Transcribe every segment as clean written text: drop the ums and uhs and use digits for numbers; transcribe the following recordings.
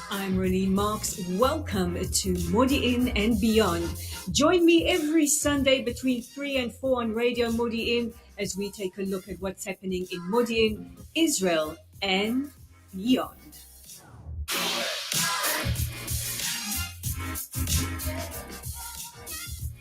I'm Rubin Marks. Welcome to Modiin and Beyond. Join me every Sunday between 3 and 4 on Radio Modiin as we take a look at what's happening in Modiin, Israel, and beyond.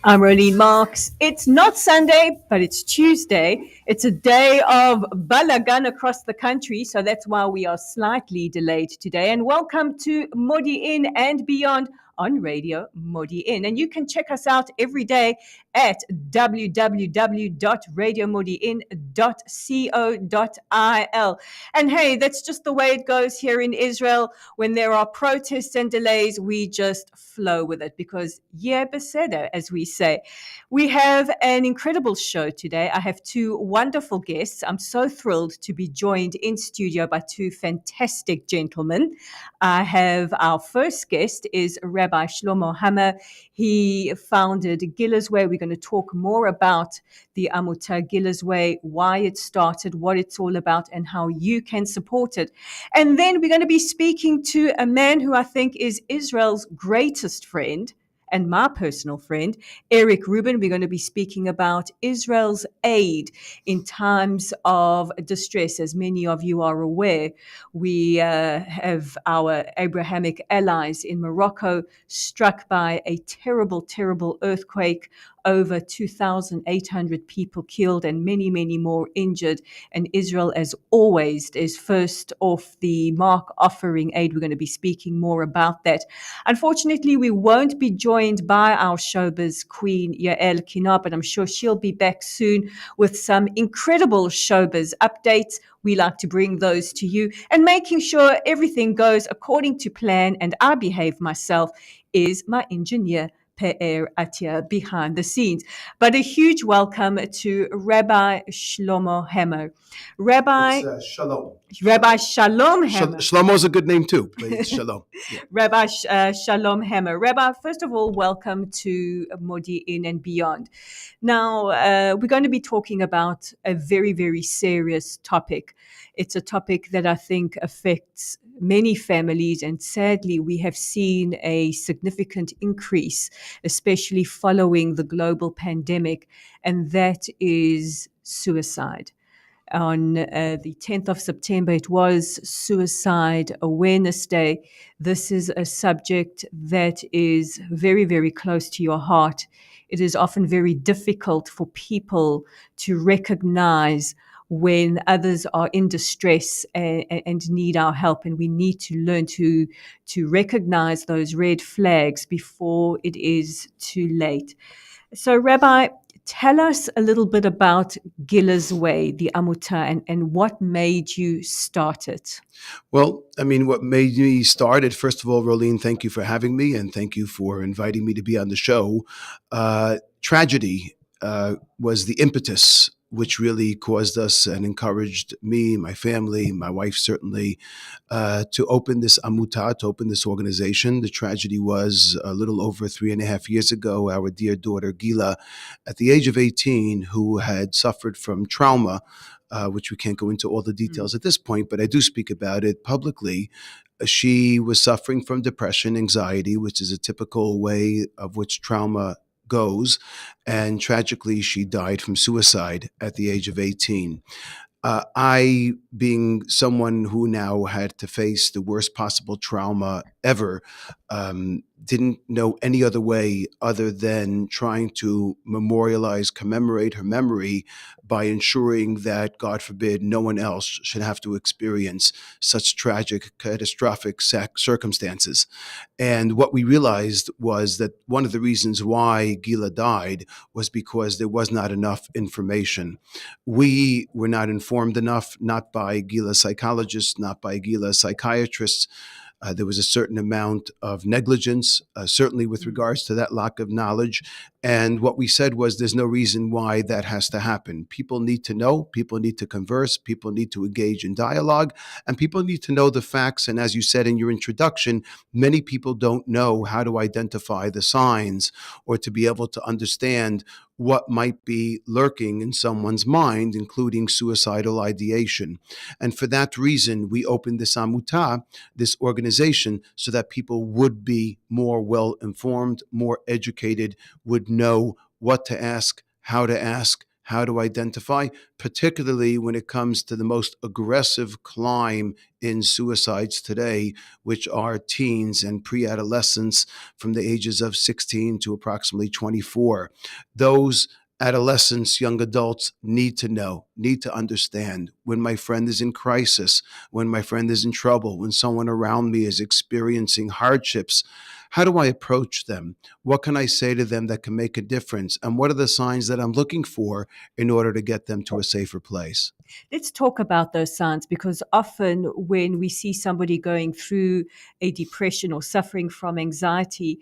I'm Rubin Marks. It's not Sunday, but it's Tuesday. It's a day of balagan across the country, so that's why we are slightly delayed today. And welcome to Modiin and Beyond on Radio Modiin. And you can check us out every day at www.radiomodiin.co.il. And hey, that's just the way it goes here in Israel. When there are protests and delays, we just flow with it because yeah, beseder, as we say. We have an incredible show today. I have two wonderful guests. I'm so thrilled to be joined in studio by two fantastic gentlemen. I have our first guest is Rabbi Shlomo Hammer. He founded Gila's Way. We're going to talk more about the Amutah Gila's Way, why it started, what it's all about, and how you can support it. And then we're going to be speaking to a man who I think is Israel's greatest friend and my personal friend, Eric Rubin. We're going to be speaking about Israel's aid in times of distress. As many of you are aware, we have our Abrahamic allies in Morocco struck by a terrible, terrible earthquake. Over 2,800 people killed and many, many more injured. And Israel, as always, is first off the mark offering aid. We're going to be speaking more about that. Unfortunately, we won't be joined by our showbiz queen, Yael Kinar, but I'm sure she'll be back soon with some incredible showbiz updates. We like to bring those to you, and making sure everything goes according to plan and I behave myself is my engineer, Pe'er Atia, behind the scenes. But a huge welcome to Rabbi Shlomo Hammer. Shalom. Rabbi Shalom Hammer. Shlomo's a good name too, but it's Shalom. Yeah. Rabbi Shalom Hammer. Rabbi, first of all, welcome to Modiin and Beyond. Now, we're going to be talking about a very, very serious topic. It's a topic that I think affects many families, and sadly, we have seen a significant increase, especially following the global pandemic, and that is suicide. On the 10th of September, it was Suicide Awareness Day. This is a subject that is very, very close to your heart. It is often very difficult for people to recognize when others are in distress and need our help. And we need to learn to recognize those red flags before it is too late. So, Rabbi, tell us a little bit about Gila's Way, the Amutah, and what made you start it. Well, I mean, what made me start it, first of all, Rolene, thank you for having me, and thank you for inviting me to be on the show. Tragedy was the impetus which really caused us and encouraged me, my family, my wife certainly, to open this Amutah, to open this organization. The tragedy was a little over 3.5 years ago. Our dear daughter, Gila, at the age of 18, who had suffered from trauma, which we can't go into all the details at this point, but I do speak about it publicly. She was suffering from depression, anxiety, which is a typical way of which trauma goes, and tragically she died from suicide at the age of 18. I, being someone who now had to face the worst possible trauma ever, didn't know any other way other than trying to memorialize, commemorate her memory by ensuring that, God forbid, no one else should have to experience such tragic, catastrophic circumstances. And what we realized was that one of the reasons why Gila died was because there was not enough information. We were not informed enough, not by Gila psychologists, not by Gila psychiatrists. There was a certain amount of negligence, certainly with regards to that lack of knowledge. And what we said was there's no reason why that has to happen. People need to know, people need to converse, people need to engage in dialogue, and people need to know the facts. And as you said in your introduction, many people don't know how to identify the signs or to be able to understand what might be lurking in someone's mind, including suicidal ideation. And for that reason, we opened this Amutah, this organization, so that people would be more well informed, more educated, would know what to ask, how to identify, particularly when it comes to the most aggressive climb in suicides today, which are teens and pre-adolescents from the ages of 16 to approximately 24. Those adolescents, young adults need to know, need to understand when my friend is in crisis, when my friend is in trouble, when someone around me is experiencing hardships. How do I approach them? What can I say to them that can make a difference? And what are the signs that I'm looking for in order to get them to a safer place? Let's talk about those signs, because often when we see somebody going through a depression or suffering from anxiety,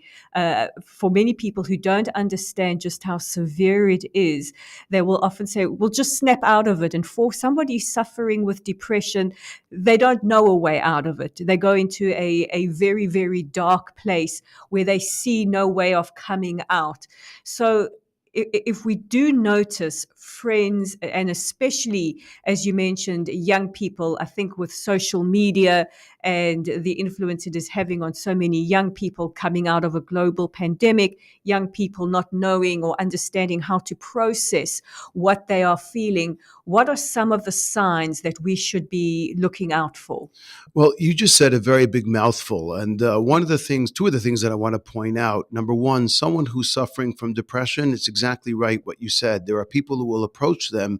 for many people who don't understand just how severe it is, they will often say, "We'll just snap out of it." And for somebody suffering with depression, they don't know a way out of it. They go into a very, very dark place where they see no way of coming out. So if we do notice friends, and especially, as you mentioned, young people, I think with social media and the influence it is having on so many young people coming out of a global pandemic, young people not knowing or understanding how to process what they are feeling, what are some of the signs that we should be looking out for? Well, you just said a very big mouthful. And two of the things that I want to point out. Number one, someone who's suffering from depression, it's exactly right what you said. There are people who will approach them.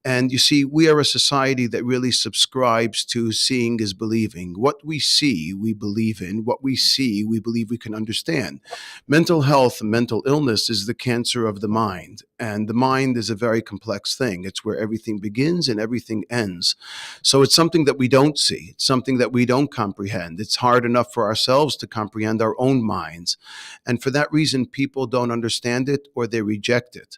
And you see, we are a society that really subscribes to seeing is believing. What we see, we believe in. What we see, we believe we can understand. Mental health and mental illness is the cancer of the mind. And the mind is a very complex thing. It's where everything begins and everything ends. So it's something that we don't see. It's something that we don't comprehend. It's hard enough for ourselves to comprehend our own minds. And for that reason, people don't understand it, or they reject it.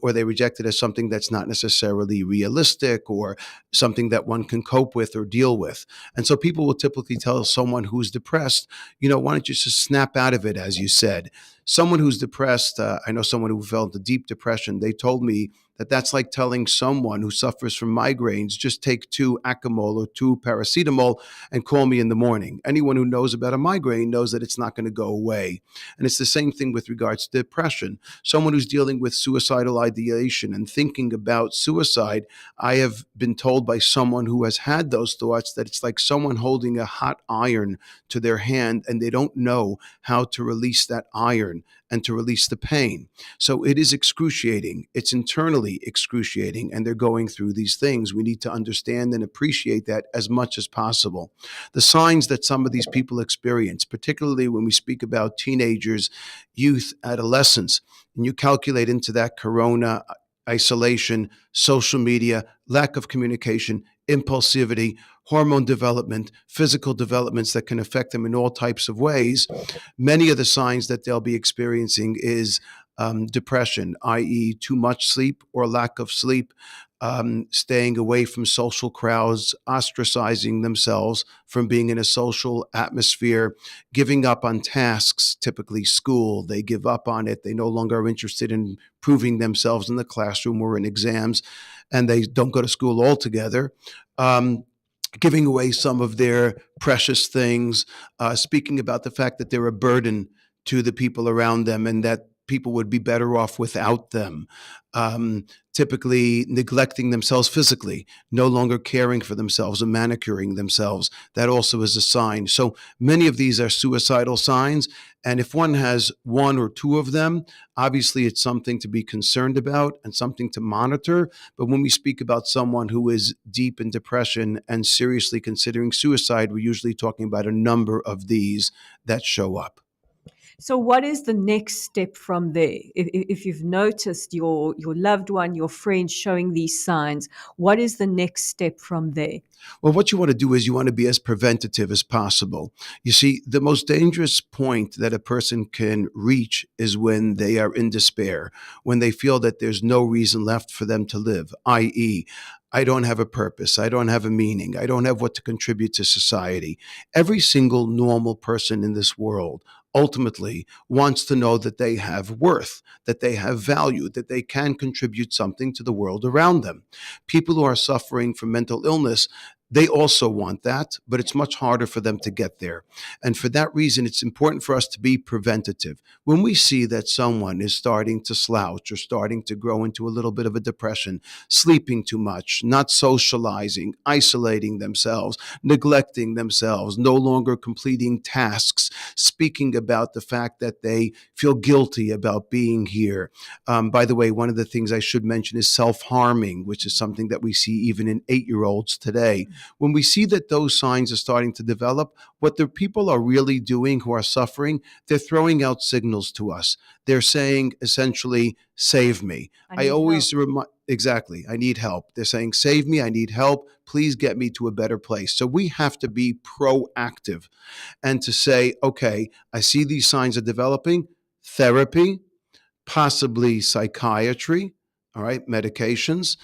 Or they reject it as something that's not necessarily realistic or something that one can cope with or deal with. And so people will typically tell someone who's depressed, why don't you just snap out of it, as you said. Someone who's depressed, I know someone who fell into deep depression. They told me that that's like telling someone who suffers from migraines, just take 2 Acamol or 2 paracetamol and call me in the morning. Anyone who knows about a migraine knows that it's not going to go away. And it's the same thing with regards to depression. Someone who's dealing with suicidal ideation and thinking about suicide, I have been told by someone who has had those thoughts that it's like someone holding a hot iron to their hand and they don't know how to release that iron and to release the pain. So it is excruciating. It's internally excruciating, and they're going through these things. We need to understand and appreciate that as much as possible. The signs that some of these people experience, particularly when we speak about teenagers, youth, adolescents, and you calculate into that corona, isolation, social media, lack of communication, impulsivity, hormone development, physical developments that can affect them in all types of ways. Many of the signs that they'll be experiencing is depression, i.e., too much sleep or lack of sleep, staying away from social crowds, ostracizing themselves from being in a social atmosphere, giving up on tasks, typically school. They give up on it. They no longer are interested in proving themselves in the classroom or in exams, and they don't go to school altogether. Giving away some of their precious things, speaking about the fact that they're a burden to the people around them and that people would be better off without them. Typically neglecting themselves physically, no longer caring for themselves or manicuring themselves. That also is a sign. So many of these are suicidal signs. And if one has 1 or 2 of them, obviously it's something to be concerned about and something to monitor. But when we speak about someone who is deep in depression and seriously considering suicide, we're usually talking about a number of these that show up. So, what is the next step from there? If you've noticed your loved one, your friend showing these signs, what is the next step from there? Well, what you want to do is you want to be as preventative as possible. You see, the most dangerous point that a person can reach is when they are in despair, when they feel that there's no reason left for them to live, i.e., I don't have a purpose. I don't have a meaning. I don't have what to contribute to society. Every single normal person in this world ultimately wants to know that they have worth, that they have value, that they can contribute something to the world around them. People who are suffering from mental illness, they also want that, but it's much harder for them to get there. And for that reason, it's important for us to be preventative. When we see that someone is starting to slouch or starting to grow into a little bit of a depression, sleeping too much, not socializing, isolating themselves, neglecting themselves, no longer completing tasks, speaking about the fact that they feel guilty about being here. By the way, one of the things I should mention is self-harming, which is something that we see even in 8-year-olds today. When we see that those signs are starting to develop, what the people are really doing who are suffering, they're throwing out signals to us. They're saying essentially, save me. I always remind, exactly, I need help. They're saying, save me, I need help. Please get me to a better place. So we have to be proactive and to say, okay, I see these signs are developing. Therapy, possibly psychiatry, all right, medications,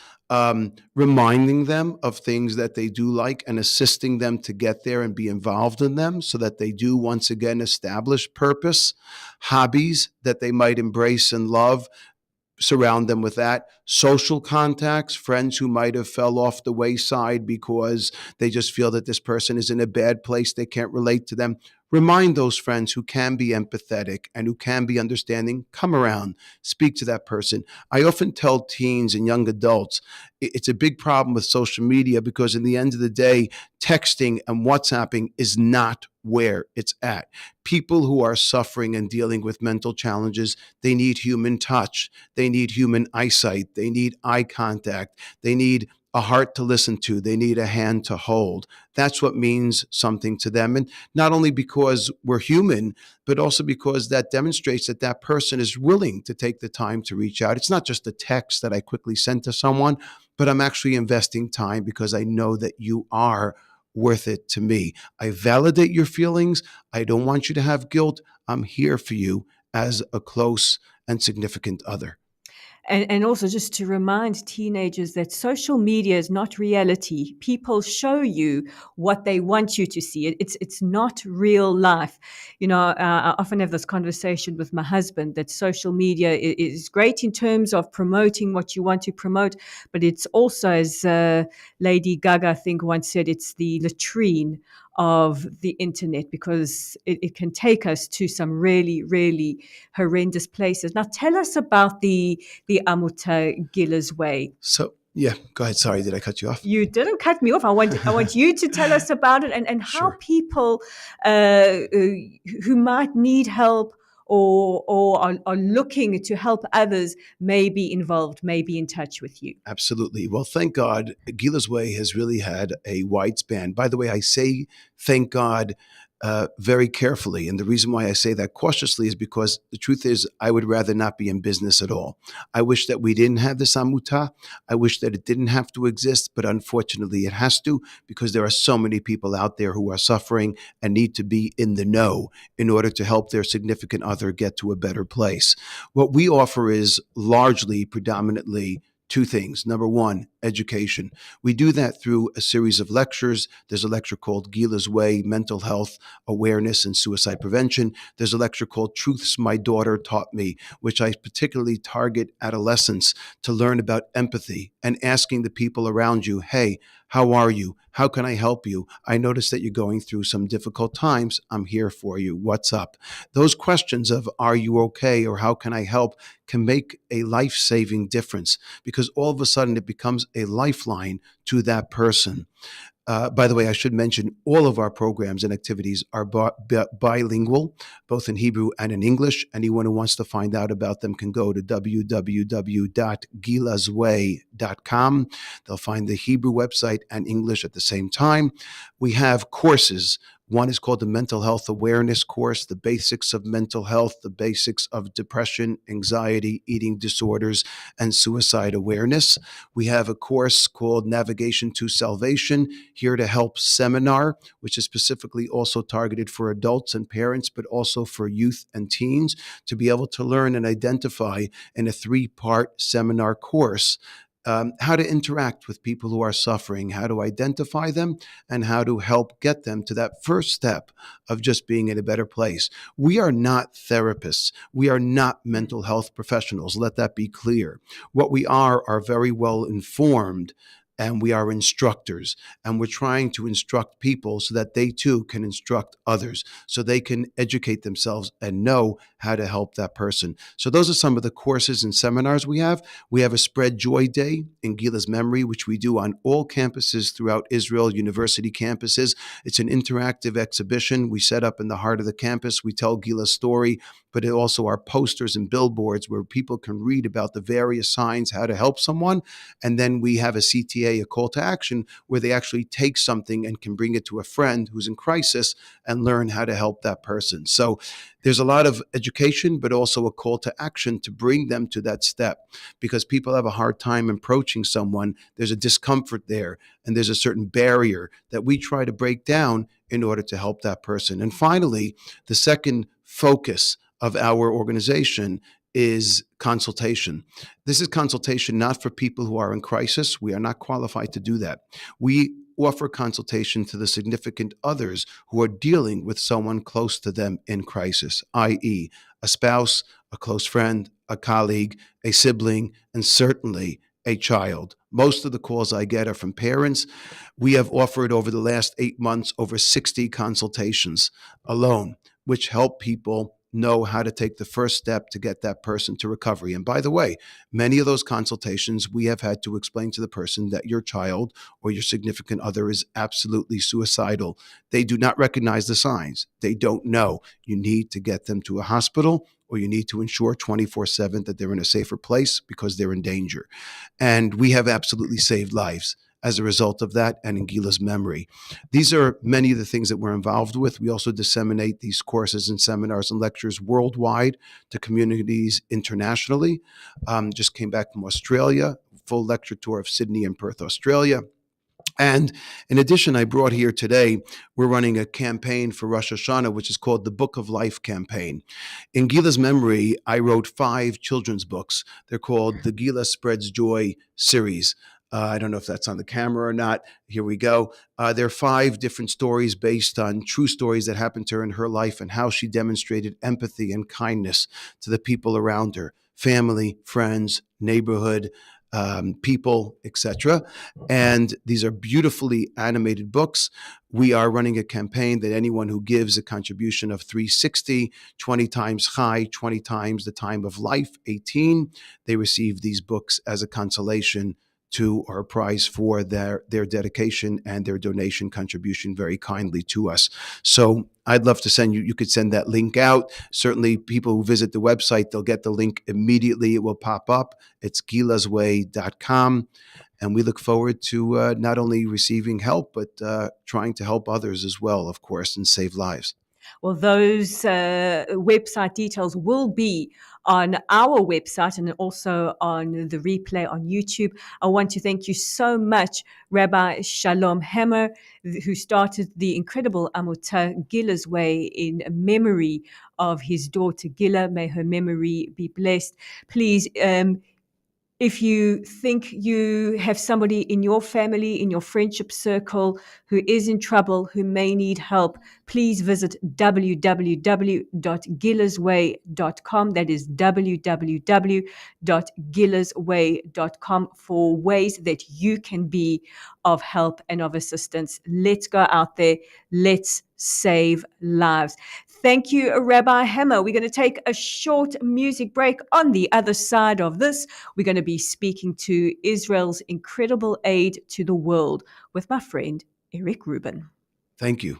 reminding them of things that they do like and assisting them to get there and be involved in them so that they do once again establish purpose, hobbies that they might embrace and love, surround them with that. Social contacts, friends who might have fell off the wayside because they just feel that this person is in a bad place, they can't relate to them. Remind those friends who can be empathetic and who can be understanding, come around, speak to that person. I often tell teens and young adults, it's a big problem with social media because in the end of the day, texting and WhatsApping is not where it's at. People who are suffering and dealing with mental challenges, they need human touch. They need human eyesight. They need eye contact. They need a heart to listen to. They need a hand to hold. That's what means something to them. And not only because we're human, but also because that demonstrates that that person is willing to take the time to reach out. It's not just a text that I quickly sent to someone, but I'm actually investing time because I know that you are worth it to me. I validate your feelings. I don't want you to have guilt. I'm here for you as a close and significant other. And also just to remind teenagers that social media is not reality. People show you what they want you to see. It's not real life. I often have this conversation with my husband that social media is great in terms of promoting what you want to promote, but it's also, as Lady Gaga, I think, once said, it's the latrine of the internet because it can take us to some really, really horrendous places. Now, tell us about the Amuta Gila's way. So, yeah, go ahead. Sorry, did I cut you off? You didn't cut me off. I want you to tell us about it and how Sure. people who might need help or are looking to help others may be involved, may be in touch with you. Absolutely. Well, thank God, Gila's Way has really had a wide span. By the way, I say thank God very carefully. And the reason why I say that cautiously is because the truth is, I would rather not be in business at all. I wish that we didn't have this amuta. I wish that it didn't have to exist, but unfortunately it has to because there are so many people out there who are suffering and need to be in the know in order to help their significant other get to a better place. What we offer is largely, predominantly, two things. Number one, education. We do that through a series of lectures. There's a lecture called Gila's Way, Mental Health, Awareness, and Suicide Prevention. There's a lecture called Truths My Daughter Taught Me, which I particularly target adolescents to learn about empathy and asking the people around you, hey, how are you? How can I help you? I notice that you're going through some difficult times. I'm here for you. What's up? Those questions of are you okay or how can I help can make a life-saving difference because all of a sudden it becomes a lifeline to that person. By the way, I should mention all of our programs and activities are bilingual, both in Hebrew and in English. Anyone who wants to find out about them can go to www.gilasway.com. They'll find the Hebrew website and English at the same time. We have courses One is called the Mental Health Awareness Course, the basics of mental health, the basics of depression, anxiety, eating disorders, and suicide awareness. We have a course called Navigation to Salvation, Here to Help seminar, which is specifically also targeted for adults and parents, but also for youth and teens to be able to learn and identify in a 3-part seminar course how to interact with people who are suffering, how to identify them, and how to help get them to that first step of just being in a better place. We are not therapists. We are not mental health professionals. Let that be clear. What we are very well informed, and we are instructors, and we're trying to instruct people so that they too can instruct others, so they can educate themselves and know how to help that person. So those are some of the courses and seminars we have. We have a Spread Joy Day in Gila's memory, which we do on all campuses throughout Israel, university campuses. It's an interactive exhibition we set up in the heart of the campus. We tell Gila's story, but it also are posters and billboards where people can read about the various signs, how to help someone. And then we have a CTA, a call to action, where they actually take something and can bring it to a friend who's in crisis and learn how to help that person. So there's a lot of education, but also a call to action to bring them to that step, because people have a hard time approaching someone. There's a discomfort there, and there's a certain barrier that we try to break down in order to help that person. And finally, the second focus of our organization is consultation. This is consultation not for people who are in crisis. We are not qualified to do that. We offer consultation to the significant others who are dealing with someone close to them in crisis, i.e., a spouse, a close friend, a colleague, a sibling, and certainly a child. Most of the calls I get are from parents. We have offered over the last 8 months over 60 consultations alone, which help people know how to take the first step to get that person to recovery. And by the way, many of those consultations, we have had to explain to the person that your child or your significant other is absolutely suicidal. They do not recognize the signs. They don't know. You need to get them to a hospital, or you need to ensure 24/7 that they're in a safer place because they're in danger. And we have absolutely saved lives as a result of that, and in Gila's memory. These are many of the things that we're involved with. We also disseminate these courses and seminars and lectures worldwide to communities internationally. Just came back from Australia, full lecture tour of Sydney and Perth, Australia. And in addition, I brought here today, we're running a campaign for Rosh Hashanah, which is called the Book of Life campaign. In Gila's memory, I wrote 5 children's books. They're called the Gila Spreads Joy series. I don't know if that's on the camera or not. Here we go. There are 5 different stories based on true stories that happened to her in her life and how she demonstrated empathy and kindness to the people around her, family, friends, neighborhood, people, etc. And these are beautifully animated books. We are running a campaign that anyone who gives a contribution of 360, 20 times Chai, 20 times the time of life, 18, they receive these books as a consolation to our prize for their dedication and their donation contribution very kindly to us. So I'd love to send you could send that link out. Certainly people who visit the website, they'll get the link immediately. It will pop up. It's gilasway.com. And we look forward to not only receiving help, but trying to help others as well, of course, and save lives. Well, those website details will be on our website and also on the replay on YouTube. I want to thank you so much, Rabbi Shalom Hammer, who started the incredible Amutah Gila's Way in memory of his daughter Gila. May her memory be blessed. Please, if you think you have somebody in your family, in your friendship circle who is in trouble, who may need help, please visit www.gilasway.com. That is www.gilasway.com for ways that you can be of help and of assistance. Let's go out there. Let's save lives. Thank you, Rabbi Hammer. We're going to take a short music break. On the other side of this, we're going to be speaking to Israel's incredible aid to the world with my friend, Eric Rubin. Thank you.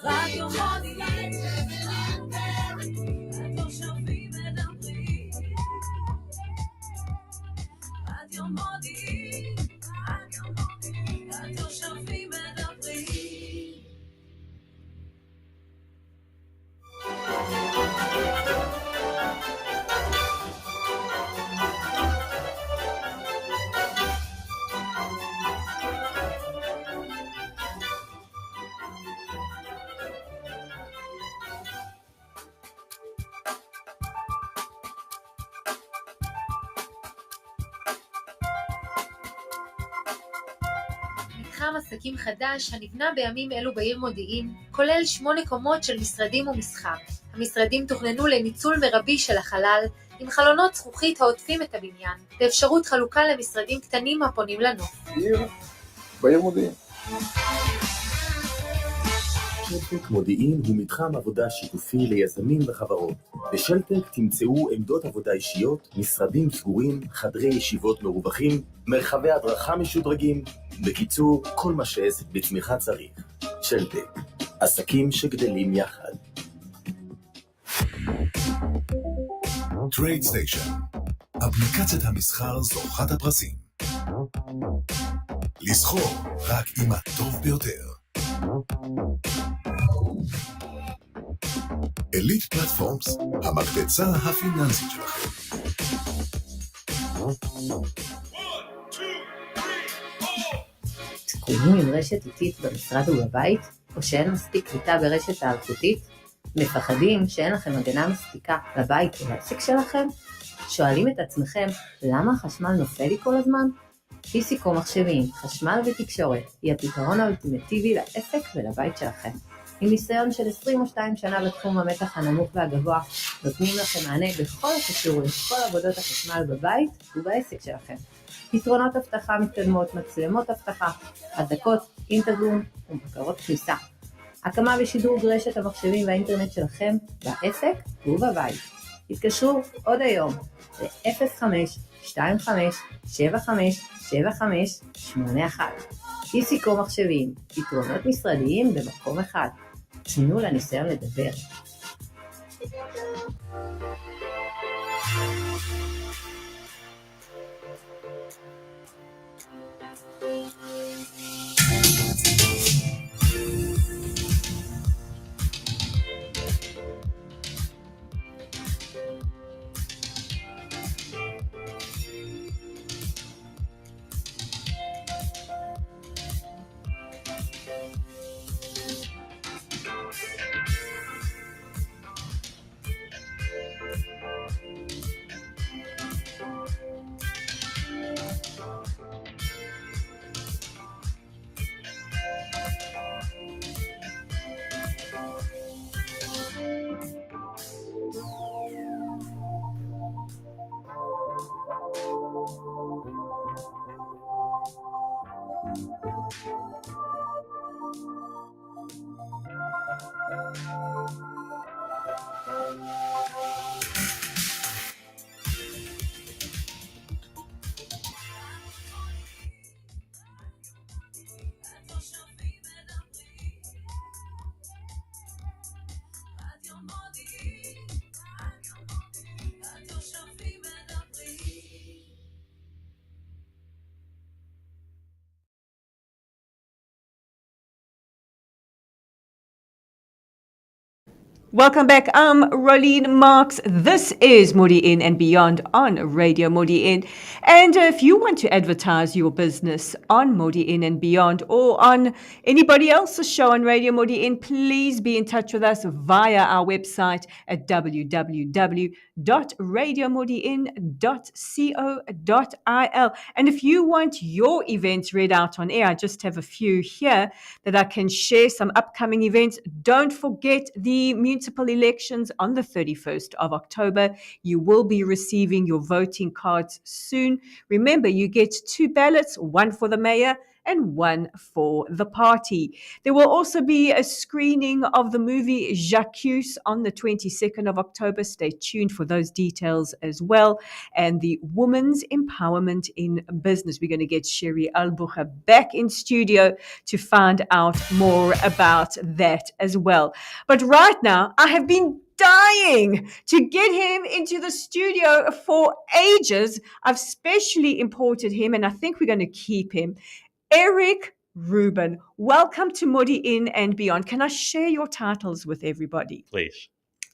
רדיו מודיעין, התושבים מדברים. רדיו מודיעין, התושבים מדברים. מתחם עסקים חדש הנבנה בימים אלו בעיר מודיעין, כולל 8 קומות של משרדים ומסחר. המשרדים תוכננו לניצול מרבי של החלל, עם חלונות זכוכית העוטפים את הבניין, ואפשרות חלוקה למשרדים קטנים הפונים לנוף. בעיר מודיעין. שלטק מודיעין הוא מתחם עבודה שיתופי ליזמים וחברות. בשלטק תמצאו עמדות עבודה אישיות, משרדים סגורים, חדרי ישיבות מרווחים, מרחבי הדרכה משודרגים, בקיצור, כל מה שעסק בצמיחה צריך. שלטק, עסקים שגדלים יחד. טרייד סטיישן, אפליקציית המסחר זוכת הפרסים. לסחור רק עם הטוב ביותר. אליט פלטפורמס, המקבצה הפיננסית שלכם. תקועים עם רשת איטית במשרד ובבית, או שאין מספיק קליטה ברשת האלחוטית? מפחדים שאין לכם הגנה מספיקה לבית ולעסק שלכם? שואלים את עצמכם, למה החשמל נופל לי כל הזמן? פיסיקו מחשבים, חשמל ותקשורת, היא הפתרון האולטימטיבי לעסק ולבית שלכם. עם ניסיון של 22 שנה בתחום המתח הנמוך והגבוה, נותנים לכם מענה בכל הקשור לכל עבודות החשמל בבית ובעסק שלכם. פתרונות אבטחה מתקדמות, מצלמות אבטחה, הדקות, אינטגרום ובקרות כניסה. הקמה ושידרוג רשת המחשבים והאינטרנט שלכם בעסק ובבית. התקשרו עוד היום ל-05-25-75-75-81. פיסיקו מחשבים, פתרונות משרדיים במקום אחד. תנו לניסיון לדבר. Welcome back. I'm Rolene Marks. This is Modiin and Beyond on Radio Modiin. And if you want to advertise your business on Modiin and Beyond or on anybody else's show on Radio Modiin, please be in touch with us via our website at www.radiomodiin.co.il. And if you want your events read out on air, I just have a few here that I can share, some upcoming events. Don't forget the municipal elections on the 31st of October. You will be receiving your voting cards soon. Remember, you get 2 ballots, one for the mayor and one for the party. There will also be a screening of the movie J'accuse on the 22nd of October. Stay tuned for those details as well. And the Women's Empowerment in Business. We're going to get Sherry Albucher back in studio to find out more about that as well. But right now, I have been dying to get him into the studio for ages. I've specially imported him, and I think we're going to keep him. Eric Rubin, welcome to Modiin and Beyond. Can I share your titles with everybody? Please.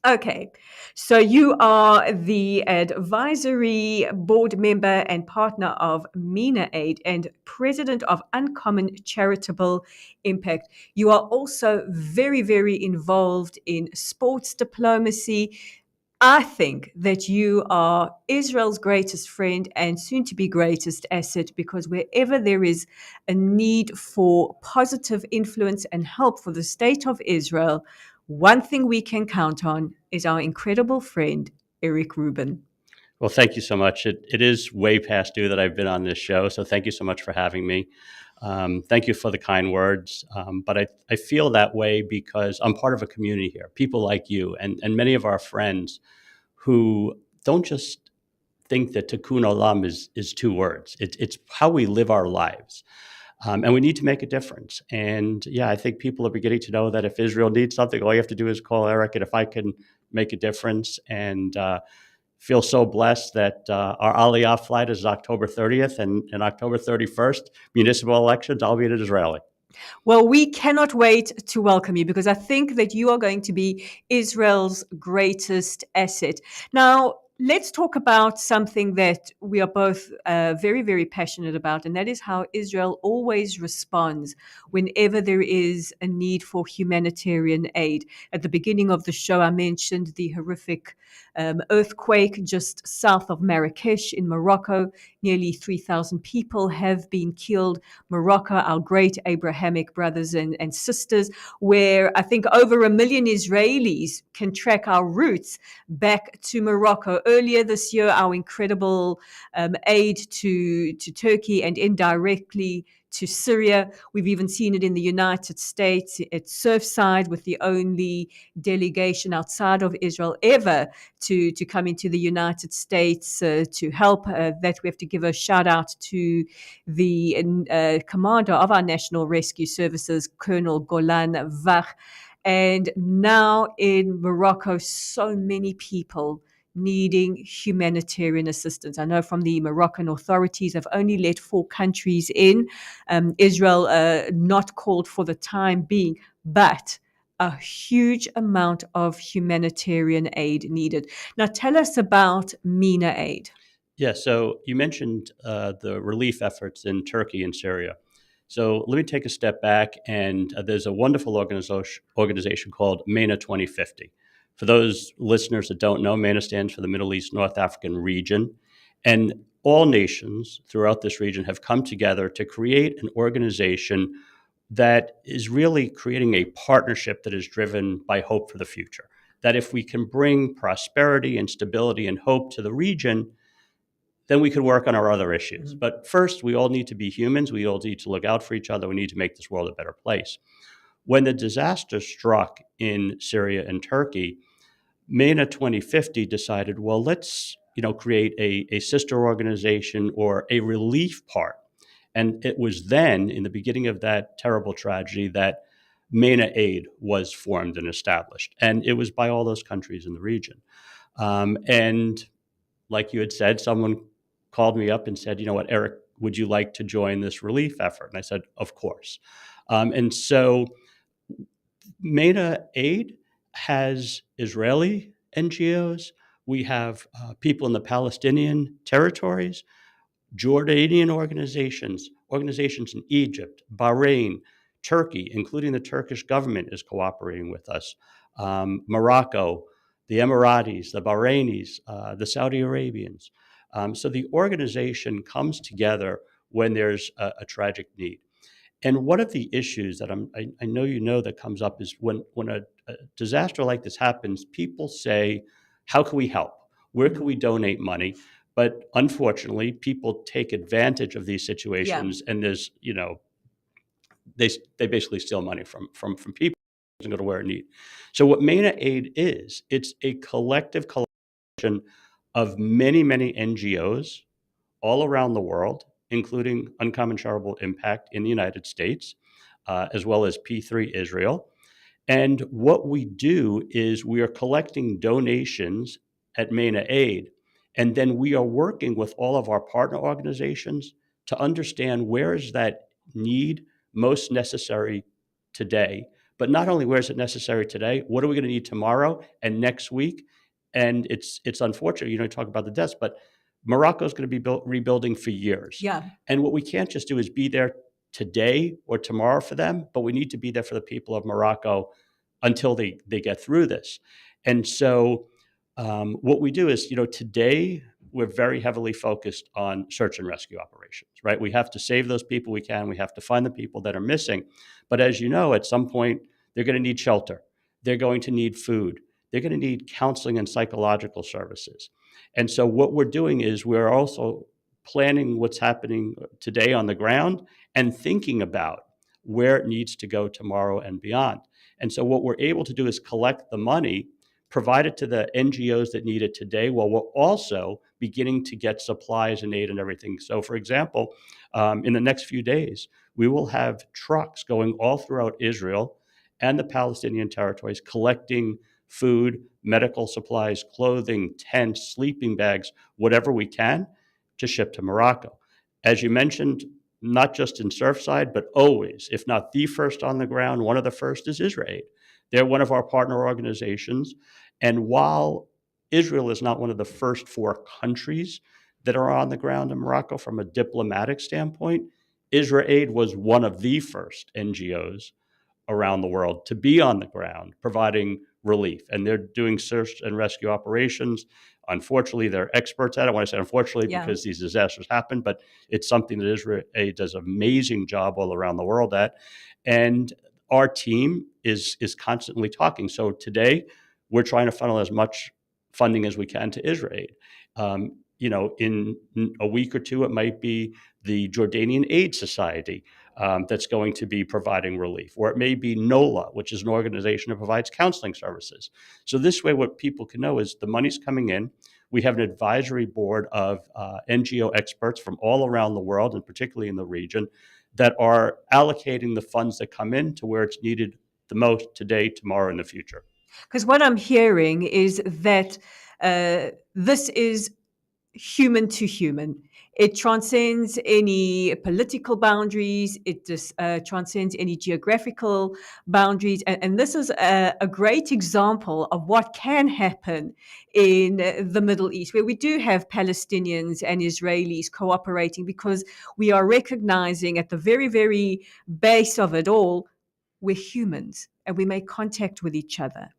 Okay, so you are the advisory board member and partner of MENA Aid and president of Uncommon Charitable Impact. You are also very, very involved in sports diplomacy. I think that you are Israel's greatest friend and soon to be greatest asset, because wherever there is a need for positive influence and help for the state of Israel, one thing we can count on is our incredible friend, Eric Rubin. Well, thank you so much. It is way past due that I've been on this show, so thank you so much for having me. Thank you for the kind words. But I feel that way because I'm part of a community here, people like you and many of our friends who don't just think that tikkun olam is two words. It's how we live our lives. And we need to make a difference. And yeah, I think people are beginning to know that if Israel needs something, all you have to do is call Eric. And if I can make a difference, and feel so blessed that our Aliyah flight is October 30th and October 31st, municipal elections, I'll be an Israeli. Well, we cannot wait to welcome you, because I think that you are going to be Israel's greatest asset. Now, let's talk about something that we are both very, very passionate about, and that is how Israel always responds whenever there is a need for humanitarian aid. At the beginning of the show, I mentioned the horrific earthquake just south of Marrakesh in Morocco. Nearly 3,000 people have been killed. Morocco, our great Abrahamic brothers and sisters, where I think over 1 million Israelis can track our roots back to Morocco. Earlier this year, our incredible aid to Turkey and indirectly to Syria. We've even seen it in the United States at Surfside, with the only delegation outside of Israel ever to come into the United States to help. That we have to give a shout out to the commander of our National Rescue Services, Colonel Golan Vach. And now in Morocco, so many people needing humanitarian assistance. I know from the Moroccan authorities have only let 4 countries in. Israel not called for the time being, but a huge amount of humanitarian aid needed. Now tell us about MENA Aid. Yeah, so you mentioned the relief efforts in Turkey and Syria. So let me take a step back, and there's a wonderful organization called MENA 2050. For those listeners that don't know, MENA stands for the Middle East North African region. And all nations throughout this region have come together to create an organization that is really creating a partnership that is driven by hope for the future. That if we can bring prosperity and stability and hope to the region, then we could work on our other issues. Mm-hmm. But first, we all need to be humans. We all need to look out for each other. We need to make this world a better place. When the disaster struck in Syria and Turkey, MENA 2050 decided, well, let's create a sister organization or a relief part. And it was then, in the beginning of that terrible tragedy, that MENA Aid was formed and established. And it was by all those countries in the region. And like you had said, someone called me up and said, you know what, Eric, would you like to join this relief effort? And I said, of course. And so MENA Aid has Israeli NGOs. We have people in the Palestinian territories, Jordanian organizations in Egypt, Bahrain, Turkey, including the Turkish government is cooperating with us, Morocco, the Emiratis, the Bahrainis, the Saudi Arabians. So the organization comes together when there's a tragic need. And one of the issues that I know that comes up is when a disaster like this happens, people say, how can we help? Where can we donate money? But unfortunately, people take advantage of these situations, and there's they basically steal money from people and go to where it need. So what MENA Aid is, it's a collective collection of many, many NGOs all around the world, including Uncommon Charitable Impact in the United States, as well as P3 Israel. And what we do is we are collecting donations at MENA Aid, and then we are working with all of our partner organizations to understand where is that need most necessary today. But not only where is it necessary today, what are we going to need tomorrow and next week? And it's unfortunate, you talk about the deaths, but Morocco is going to be rebuilding for years. Yeah. And what we can't just do is be there today or tomorrow for them, but we need to be there for the people of Morocco until they get through this. And so what we do is, today we're very heavily focused on search and rescue operations, right? We have to save those people we can. We have to find the people that are missing. But as you know, at some point, they're going to need shelter. They're going to need food. They're going to need counseling and psychological services. And so what we're doing is we're also planning what's happening today on the ground and thinking about where it needs to go tomorrow and beyond. And so what we're able to do is collect the money, provide it to the NGOs that need it today, while we're also beginning to get supplies and aid and everything. So, for example, in the next few days, we will have trucks going all throughout Israel and the Palestinian territories collecting food, medical supplies, clothing, tents, sleeping bags, whatever we can to ship to Morocco. As you mentioned, not just in Surfside, but always, if not the first on the ground, one of the first is Israel. They're one of our partner organizations. And while Israel is not one of the first 4 countries that are on the ground in Morocco from a diplomatic standpoint, Israel was one of the first NGOs around the world to be on the ground providing relief. And they're doing search and rescue operations. Unfortunately, they're experts at it. When I say unfortunately, because these disasters happen, but it's something that Israel does an amazing job all around the world at. And our team is constantly talking. So today, we're trying to funnel as much funding as we can to Israel. In a week or two, it might be the Jordanian Aid Society that's going to be providing relief, or it may be NOLA, which is an organization that provides counseling services. So this way, what people can know is the money's coming in. We have an advisory board of NGO experts from all around the world, and particularly in the region, that are allocating the funds that come in to where it's needed the most today, tomorrow, and the future. Because what I'm hearing is that this is human to human. It transcends any political boundaries. It just transcends any geographical boundaries. And this is a great example of what can happen in the Middle East, where we do have Palestinians and Israelis cooperating, because we are recognizing at the very, very base of it all, we're humans and we make contact with each other.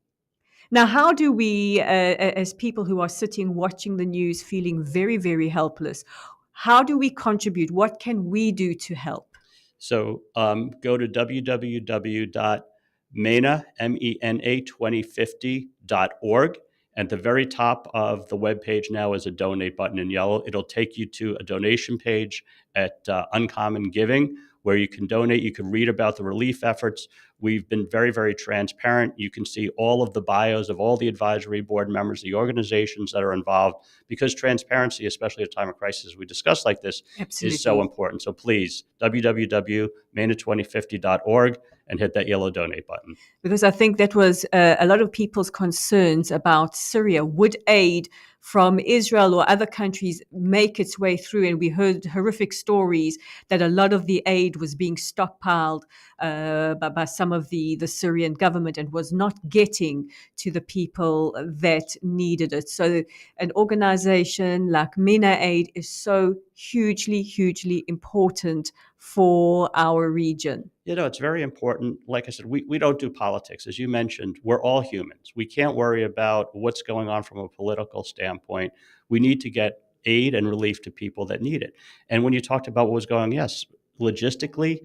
Now, how do we, as people who are sitting watching the news, feeling very, very helpless, how do we contribute? What can we do to help? So go to www.MENA2050.org. At the very top of the webpage now is a donate button in yellow. It'll take you to a donation page at Uncommon Giving, where you can donate. You can read about the relief efforts. We've been very, very transparent. You can see all of the bios of all the advisory board members, the organizations that are involved, because transparency, especially at a time of crisis we discuss like this, is so important. So please, www.MENA2050.org and hit that yellow donate button. Because I think that was a lot of people's concerns about Syria. Would aid from Israel or other countries make its way through? And we heard horrific stories that a lot of the aid was being stockpiled by some of the Syrian government and was not getting to the people that needed it. So an organization like MENA Aid is so hugely, hugely important for our region. It's very important. Like I said, we don't do politics. As you mentioned, we're all humans. We can't worry about what's going on from a political standpoint. We need to get aid and relief to people that need it. And when you talked about what was going on, yes, logistically,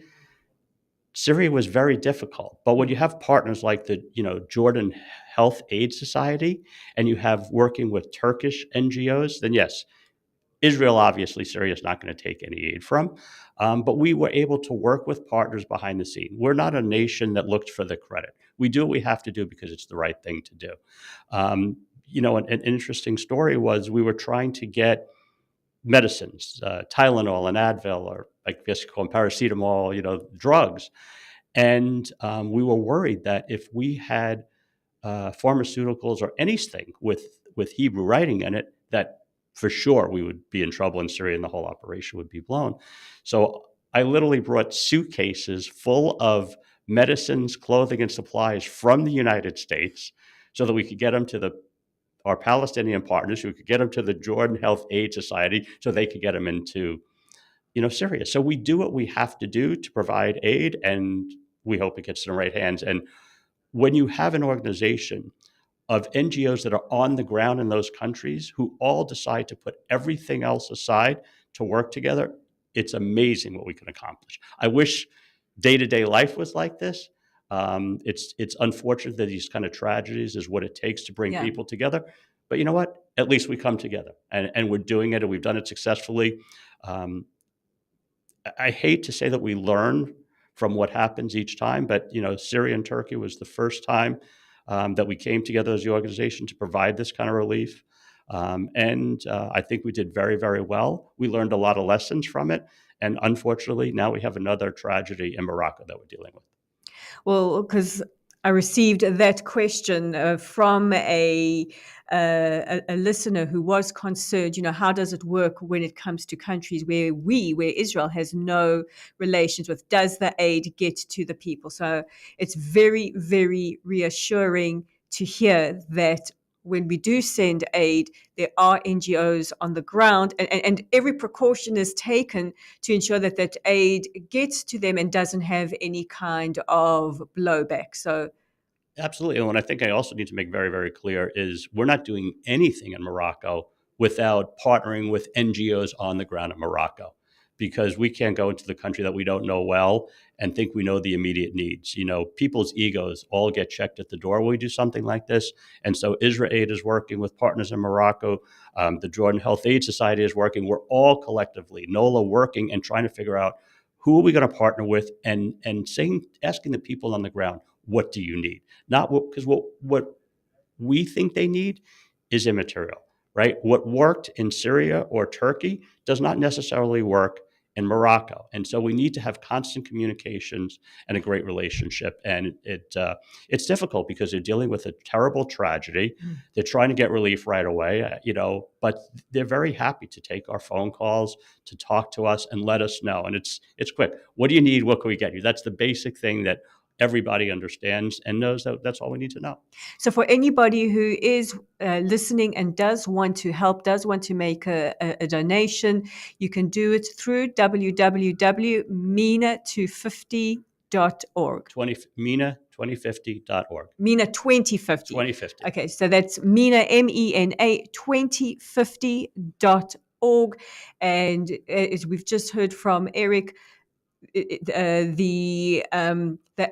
Syria was very difficult. But when you have partners like the Jordan Health Aid Society, and you have working with Turkish NGOs, then yes, Israel, obviously, Syria is not going to take any aid from, but we were able to work with partners behind the scene. We're not a nation that looks for the credit. We do what we have to do because it's the right thing to do. An interesting story was we were trying to get medicines, Tylenol and Advil, or I guess you call them paracetamol, drugs. And we were worried that if we had pharmaceuticals or anything with Hebrew writing in it, that for sure we would be in trouble in Syria and the whole operation would be blown. So I literally brought suitcases full of medicines, clothing, and supplies from the United States so that we could get them to our Palestinian partners, who could get them to the Jordan Health Aid Society so they could get them into Syria. So we do what we have to do to provide aid, and we hope it gets in the right hands. And when you have an organization of NGOs that are on the ground in those countries who all decide to put everything else aside to work together, it's amazing what we can accomplish. I wish day-to-day life was like this. It's unfortunate that these kind of tragedies is what it takes to bring people together. But you know what? At least we come together, and we're doing it, and we've done it successfully. I hate to say that we learn from what happens each time, but Syria and Turkey was the first time that we came together as the organization to provide this kind of relief. And I think we did very, very well. We learned a lot of lessons from it. And unfortunately, now we have another tragedy in Morocco that we're dealing with. Well, because I received that question from a listener who was concerned, how does it work when it comes to countries where Israel has no relations with? Does the aid get to the people? So it's very, very reassuring to hear that when we do send aid, there are NGOs on the ground, and every precaution is taken to ensure that that aid gets to them and doesn't have any kind of blowback. So absolutely. And what I think I also need to make very, very clear is we're not doing anything in Morocco without partnering with NGOs on the ground in Morocco, because we can't go into the country that we don't know well and think we know the immediate needs. People's egos all get checked at the door when we do something like this. And so Israel Aid is working with partners in Morocco. The Jordan Health Aid Society is working. We're all collectively, NOLA, working and trying to figure out who are we going to partner with, and asking the people on the ground, what do you need? Not because what we think they need is immaterial, right? What worked in Syria or Turkey does not necessarily work in Morocco. And so we need to have constant communications and a great relationship. And it's difficult because they're dealing with a terrible tragedy. They're trying to get relief right away, but they're very happy to take our phone calls, to talk to us and let us know. And it's quick. What do you need? What can we get you? That's the basic thing that everybody understands and knows that that's all we need to know. So for anybody who is listening and does want to help, does want to make a donation, you can do it through www.MENA250.org. MENA2050.org. MENA 2050. 2050. Okay, so that's MENA, MENA 2050.org. And as we've just heard from Eric, the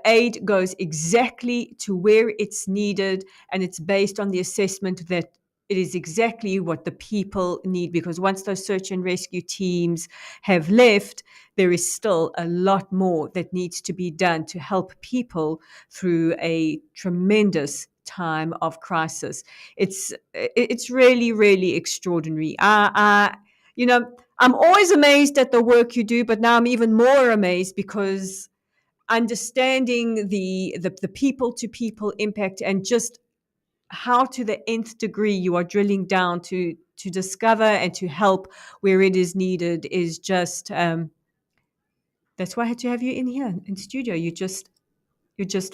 aid goes exactly to where it's needed, and it's based on the assessment that it is exactly what the people need, because once those search and rescue teams have left, there is still a lot more that needs to be done to help people through a tremendous time of crisis. It's really, really extraordinary. I'm always amazed at the work you do, but now I'm even more amazed because understanding the people to people impact, and just how to the nth degree you are drilling down to discover and to help where it is needed is just that's why I had to have you in here in studio. You're just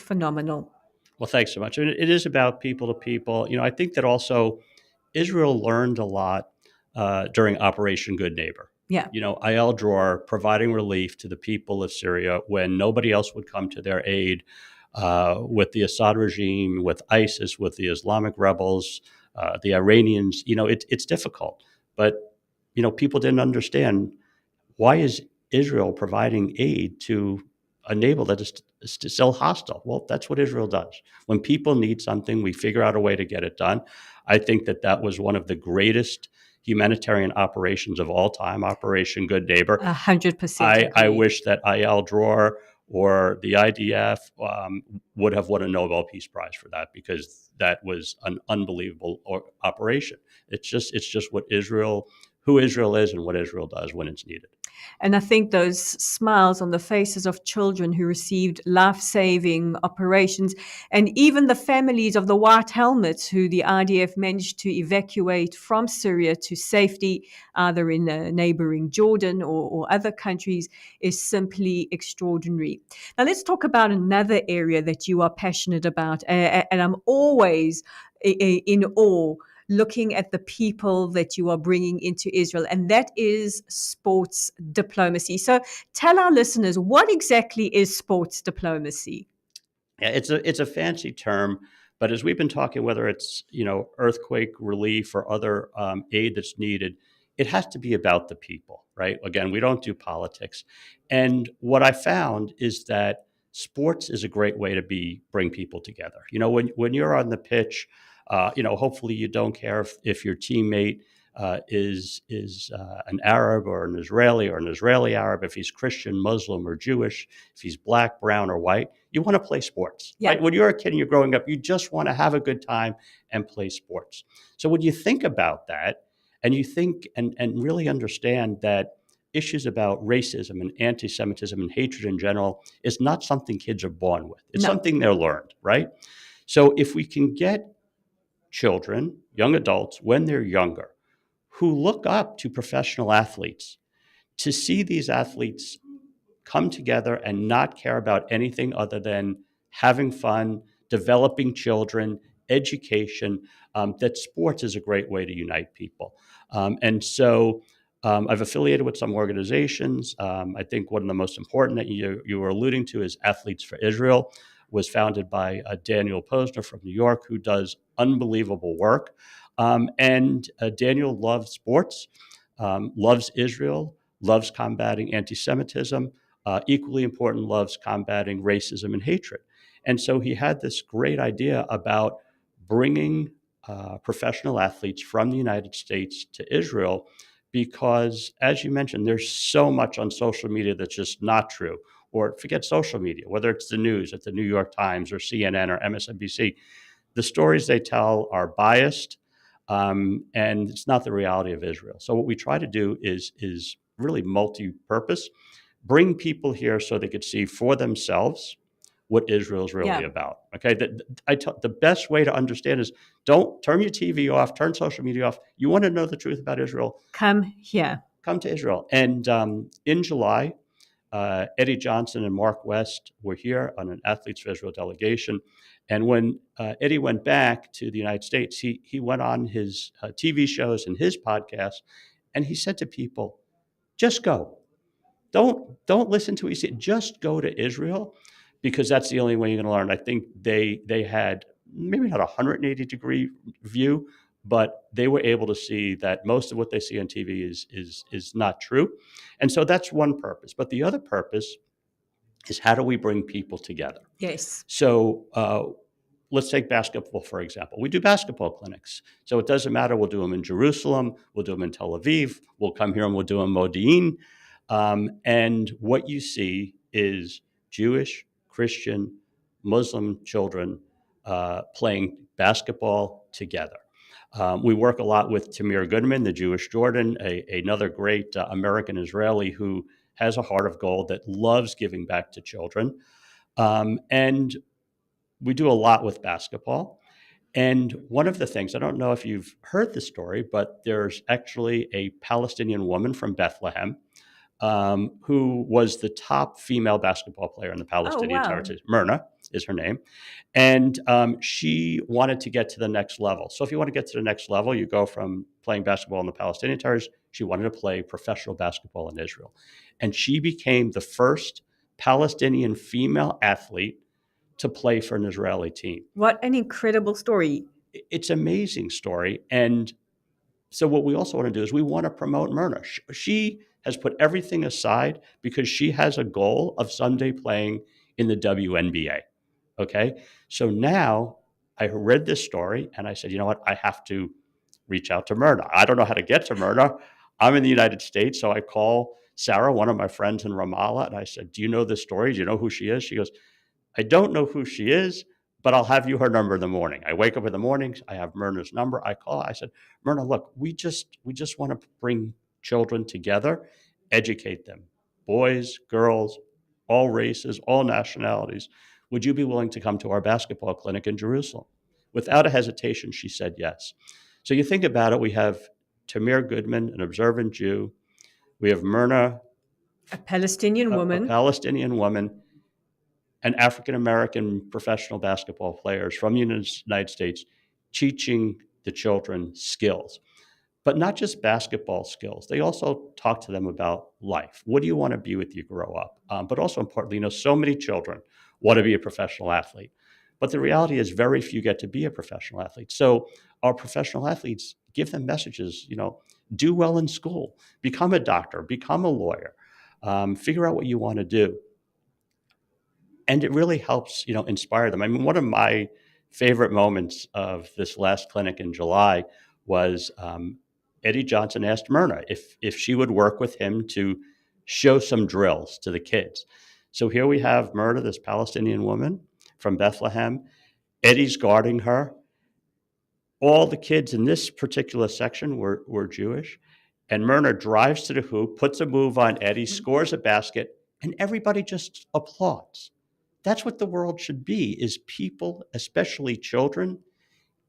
phenomenal. Well, thanks so much. And it is about people to people. I think that also Israel learned a lot during Operation Good Neighbor. Yeah. Ayel Dror providing relief to the people of Syria when nobody else would come to their aid, with the Assad regime, with ISIS, with the Islamic rebels, the Iranians. It's difficult. But, people didn't understand, why is Israel providing aid to a neighbor that is still hostile? Well, that's what Israel does. When people need something, we figure out a way to get it done. I think that was one of the greatest humanitarian operations of all time, Operation Good Neighbor. 100% I agree. wish that IL Dror or the IDF would have won a Nobel Peace Prize for that, because that was an unbelievable operation. It's just who Israel is and what Israel does when it's needed. And I think those smiles on the faces of children who received life-saving operations, and even the families of the white helmets who the IDF managed to evacuate from Syria to safety, either in neighboring Jordan or other countries, is simply extraordinary. Now let's talk about another area that you are passionate about, and I'm always in awe looking at the people that you are bringing into Israel, and that is sports diplomacy. So tell our listeners, what exactly is sports diplomacy? Yeah, it's a fancy term, but as we've been talking, whether it's earthquake relief or other aid that's needed, it has to be about the people, right? Again, we don't do politics, and what I found is that sports is a great way to bring people together. When you're on the pitch, hopefully you don't care if your teammate is an Arab or an Israeli Arab, if he's Christian, Muslim, or Jewish, if he's black, brown, or white. You want to play sports, Yeah. right? When you're a kid and you're growing up, you just want to have a good time and play sports. So when you think about that, and you think and really understand that issues about racism and anti-Semitism and hatred in general is not something kids are born with. It's No. something they're learned, right? So if we can get children, young adults, when they're younger, who look up to professional athletes, to see these athletes come together and not care about anything other than having fun, developing children, education, that sports is a great way to unite people. And so I've affiliated with some organizations. I think one of the most important that you were alluding to is Athletes for Israel, was founded by Daniel Posner from New York, who does unbelievable work. And Daniel loves sports, loves Israel, loves combating anti-Semitism, equally important, loves combating racism and hatred. And so he had this great idea about bringing professional athletes from the United States to Israel, because, as you mentioned, there's so much on social media that's just not true. Or forget social media, whether it's the news at the New York Times or CNN or MSNBC, the stories they tell are biased, and it's not the reality of Israel. So what we try to do is really multi-purpose, bring people here so they could see for themselves what Israel is really about. Okay, the best way to understand is, don't turn your TV off, turn social media off. You want to know the truth about Israel? Come here. Come to Israel. And in July, Eddie Johnson and Mark West were here on an Athletes for Israel delegation. And when Eddie went back to the United States, he went on his TV shows and his podcast, and he said to people, just go. Don't listen to what you say. Just go to Israel, because that's the only way you're going to learn. I think they had maybe not a 180-degree view, but they were able to see that most of what they see on TV is not true. And so that's one purpose. But the other purpose is, how do we bring people together? Yes. So let's take basketball, for example. We do basketball clinics. So it doesn't matter. We'll do them in Jerusalem. We'll do them in Tel Aviv. We'll come here and we'll do them in Modiin. And what you see is Jewish, Christian, Muslim children playing basketball together. We work a lot with Tamir Goodman, the Jewish Jordan, another great American Israeli who has a heart of gold that loves giving back to children. And we do a lot with basketball. And one of the things, I don't know if you've heard the story, but there's actually a Palestinian woman from Bethlehem who was the top female basketball player in the Palestinian territory. MENA is her name. And she wanted to get to the next level. So if you want to get to the next level, you go from playing basketball in the Palestinian territories. She wanted to play professional basketball in Israel. And she became the first Palestinian female athlete to play for an Israeli team. What an incredible story. It's an amazing story. And so what we also want to do is we want to promote MENA. She has put everything aside because she has a goal of someday playing in the WNBA. Okay. So now I read this story and I said, you know what? I have to reach out to MENA. I don't know how to get to MENA. I'm in the United States, so I call Sarah, one of my friends in Ramallah, and I said, do you know this story? Do you know who she is? She goes, I don't know who she is, but I'll have you her number in the morning. I wake up in the morning, I have Myrna's number. I call. I said, Myrna, look, we just want to bring children together, educate them, boys, girls, all races, all nationalities. Would you be willing to come to our basketball clinic in Jerusalem? Without a hesitation, she said yes. So you think about it, we have Tamir Goodman, an observant Jew. We have Myrna, A Palestinian a woman. Palestinian woman, and African-American professional basketball players from the United States teaching the children skills, but not just basketball skills. They also talk to them about life. What do you want to be when you grow up? But also importantly, so many children want to be a professional athlete. But the reality is very few get to be a professional athlete. So our professional athletes give them messages, do well in school, become a doctor, become a lawyer, figure out what you want to do. And it really helps, inspire them. I mean, one of my favorite moments of this last clinic in July was Eddie Johnson asked Myrna if she would work with him to show some drills to the kids. So here we have Myrna, this Palestinian woman from Bethlehem. Eddie's guarding her. All the kids in this particular section were Jewish. And Myrna drives to the hoop, puts a move on Eddie, scores a basket, and everybody just applauds. That's what the world should be, is people, especially children,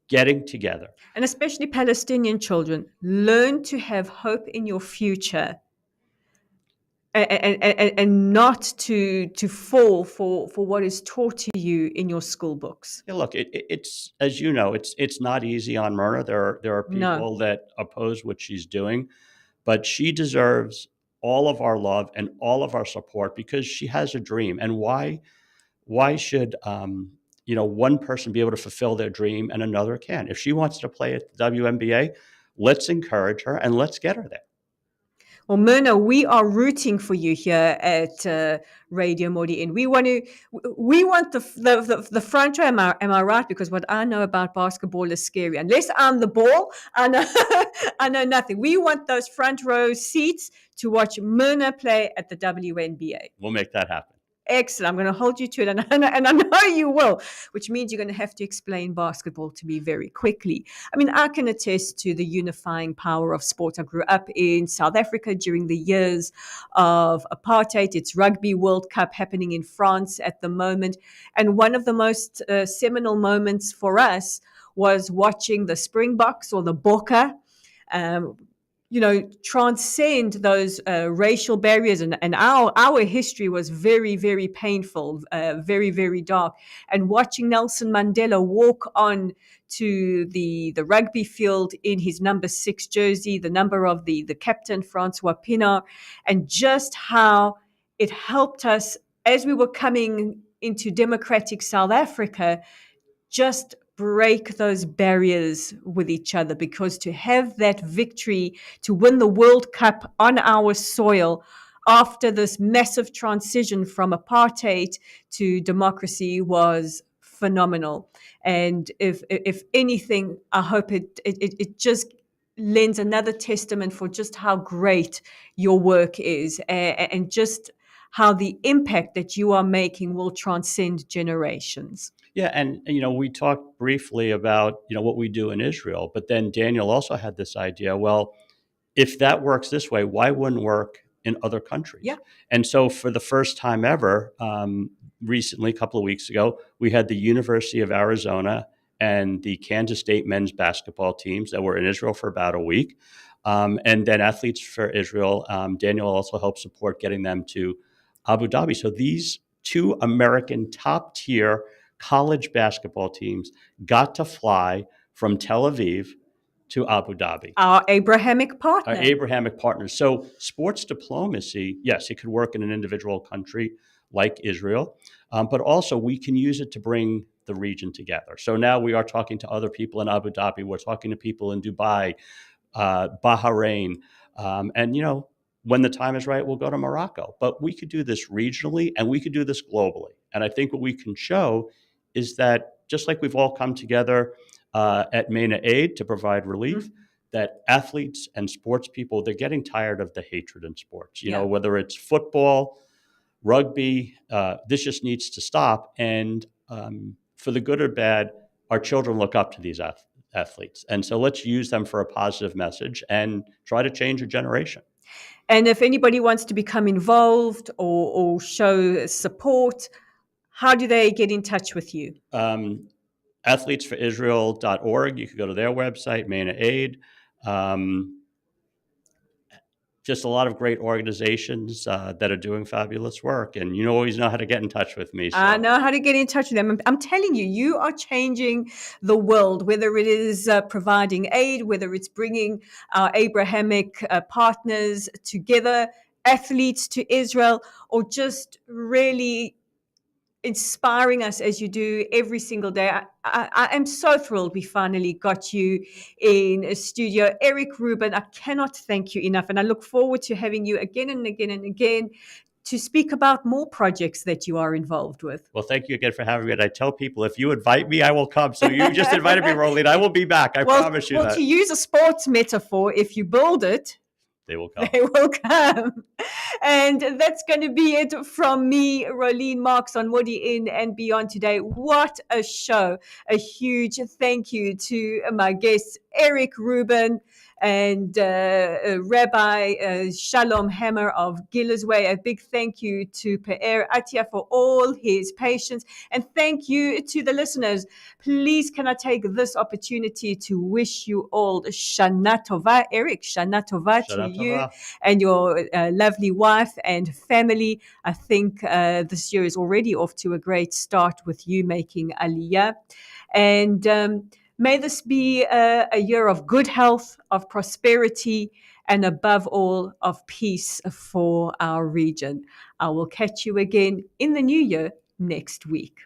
getting together. And especially Palestinian children, learn to have hope in your future and not to fall for what is taught to you in your school books. Yeah, look, it's as you know, it's not easy on Myrna. There are people that oppose what she's doing, but she deserves all of our love and all of our support because she has a dream. And why should one person be able to fulfill their dream and another can't? If she wants to play at the WNBA, let's encourage her and let's get her there. Well, Myrna, we are rooting for you here at Radio Modiin. We want the front row. Am I right? Because what I know about basketball is scary. Unless I'm the ball, I know nothing. We want those front row seats to watch Myrna play at the WNBA. We'll make that happen. Excellent. I'm going to hold you to it, and I know you will, which means you're going to have to explain basketball to me very quickly. I mean, I can attest to the unifying power of sport. I grew up in South Africa during the years of apartheid. It's Rugby World Cup happening in France at the moment. And one of the most seminal moments for us was watching the Springboks or the Bokke transcend those racial barriers. And our history was very, very painful, very, very dark. And watching Nelson Mandela walk on to the rugby field in his number 6 jersey, the number of the captain, Francois Pienaar, and just how it helped us as we were coming into democratic South Africa, just break those barriers with each other, because to have that victory, to win the World Cup on our soil after this massive transition from apartheid to democracy was phenomenal. And if anything, I hope it just lends another testament for just how great your work is, and just how the impact that you are making will transcend generations. Yeah, and we talked briefly about what we do in Israel, but then Daniel also had this idea. Well, if that works this way, why wouldn't it work in other countries? Yeah. And so, for the first time ever, recently, a couple of weeks ago, we had the University of Arizona and the Kansas State men's basketball teams that were in Israel for about a week, and then Athletes for Israel. Daniel also helped support getting them to Abu Dhabi. So these two American top-tier college basketball teams got to fly from Tel Aviv to Abu Dhabi. Our Abrahamic partner. Our Abrahamic partners. So sports diplomacy, yes, it could work in an individual country like Israel, but also we can use it to bring the region together. So now we are talking to other people in Abu Dhabi. We're talking to people in Dubai, Bahrain, and when the time is right, we'll go to Morocco. But we could do this regionally and we could do this globally. And I think what we can show is that just like we've all come together at MENA Aid to provide relief, that athletes and sports people, they're getting tired of the hatred in sports. You know, whether it's football, rugby, this just needs to stop. And for the good or bad, our children look up to these athletes. And so let's use them for a positive message and try to change a generation. And if anybody wants to become involved or show support, how do they get in touch with you? Athletesforisrael.org. You can go to their website, MENA Aid. Just a lot of great organizations that are doing fabulous work. And you always know how to get in touch with me. So. I know how to get in touch with them. I'm telling you, you are changing the world, whether it is providing aid, whether it's bringing our Abrahamic partners together, athletes to Israel, or just really inspiring us as you do every single day. I am so thrilled we finally got you in a studio. Eric Rubin, I cannot thank you enough. And I look forward to having you again and again and again to speak about more projects that you are involved with. Well, thank you again for having me. And I tell people, if you invite me, I will come. So you just invited me, Rolene. I will be back. I promise you that. Well, to use a sports metaphor, if you build it, they will come. They will come. And that's going to be it from me, Rolene Marks, on Modiin and Beyond today. What a show. A huge thank you to my guests, Eric Rubin and Rabbi Shalom Hammer of Gila's Way. A big thank you to Pe'er Atia for all his patience. And thank you to the listeners. Please can I take this opportunity to wish you all Shana Tova. Eric, Shana Tova to you and your lovely wife and family. I think this year is already off to a great start with you making Aliyah. And may this be a year of good health, of prosperity, and above all, of peace for our region. I will catch you again in the new year next week.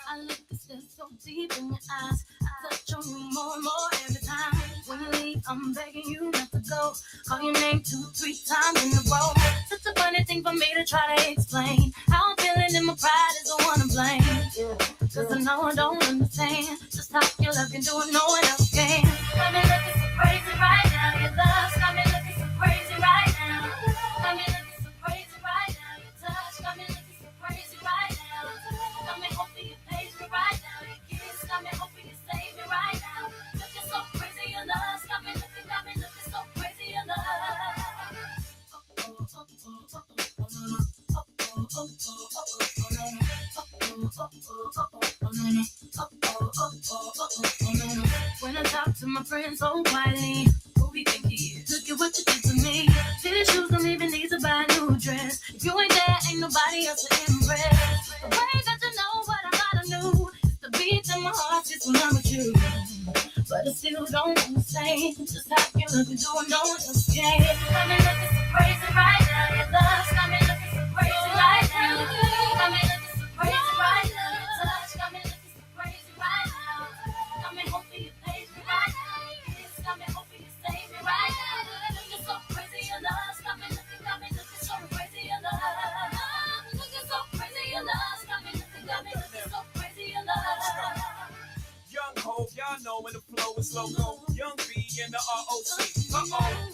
I look at this so deep in your eyes. I touch on you more and more every time. When you leave, I'm begging you not to go. Call your name 2-3 times in a row. Such a funny thing for me to try to explain. How I'm feeling and my pride is the one to blame. Yeah, cause I know I don't understand just how your love can do it, no one else can. Got me looking so crazy right now. Your love's got me looking so crazy right now. Got me looking so crazy right now. Your touch got me looking so crazy right now. Got me hoping you page me right now. Your kiss got me hoping you save me right now. Looking so crazy, your love's got me looking so crazy, your love. When I talk to my friends so quietly, who we think he is? Look at what you did to me. Fitted shoes don't even need to buy a new dress. If you ain't there, ain't nobody else to impress. The way that you know what I gotta know is the beat in my heart just when I'm with you. But I still don't understand just how you look and do it, no one else can. Got me looking so crazy right now. Your love's got me looking so crazy right now. Got me looking so crazy right now. Your touch got me looking so crazy right now. Got me hoping you page me right now. Your kiss got me hoping you save me right now. Looking so crazy, your love's got me looking so crazy, your love. Looking so crazy, your love's got me looking so crazy, your love. Young Hope, y'all know when the flow is loco. Young B and the ROC.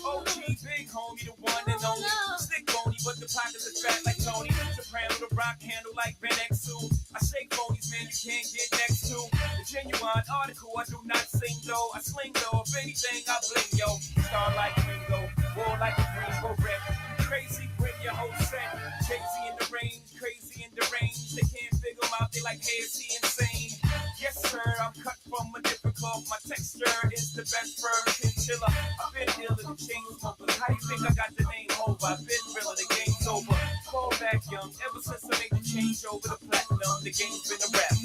OG, big homie, the one and only. Stick bony, but the pockets are fat like Tony. Soprano, the rock handle like Ben X2. I shake bonies, man, you can't get next to. The genuine article, I do not sing though. I sling though, if anything, I bling yo. Star like Ringo, war like a Greensboro rep. Crazy, bring your whole set. Crazy in the range, crazy in the range. They can't figure him out, they like, hey, is he insane? Yes, sir, I'm cut from a different cloth. My texture is the best firm chinchilla. I've been ill in the chain smokers. How do you think I got the name over? I've been realer, the game's over. Fall back young, ever since I made the change over the platinum, the game's been a rap.